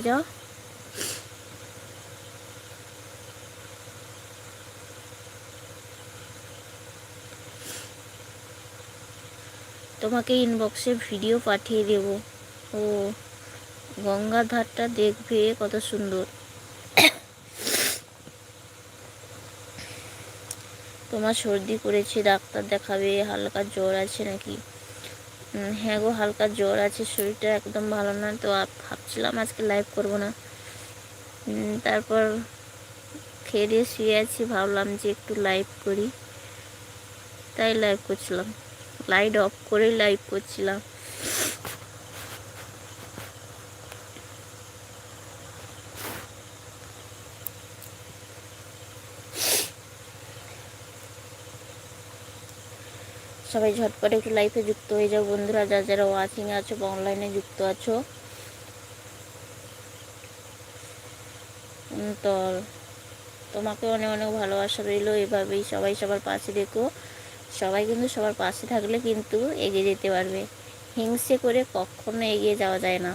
যাও। তোমাকে ইনবক্সে ভিডিও পাঠিয়ে দেব। ও গঙ্গার ধারটা দেখবে কত সুন্দর। তোমার সর্দি করেছে, ডাক্তার দেখাবে। হালকা জ্বর আছে নাকি? হ্যাঁ গো, হালকা জ্বর আছে, শরীরটা একদম ভালো না। তো ভাবছিলাম আজকে লাইভ করব না। তারপর খেয়ে দিয়ে শুয়ে আছি, ভাবলাম যে একটু লাইভ করি, তাই লাইভ করছিলাম। লাইট অফ করে লাইভ করছিলাম। সবাই ঝটপট একটু লাইভে যুক্ত হয়ে যাও বন্ধুরা, যারা ওয়াচিং আছো বা অনলাইনে যুক্ত আছো। তো তোমাকে অনেক অনেক ভালোবাসা রইলো। এভাবেই সবাই সবার পাশে দেখো। সবাই কিন্তু সবার পাশে থাকলে কিন্তু এগিয়ে যেতে পারবে। হিংসে করে কখনো এগিয়ে যাওয়া যায় না।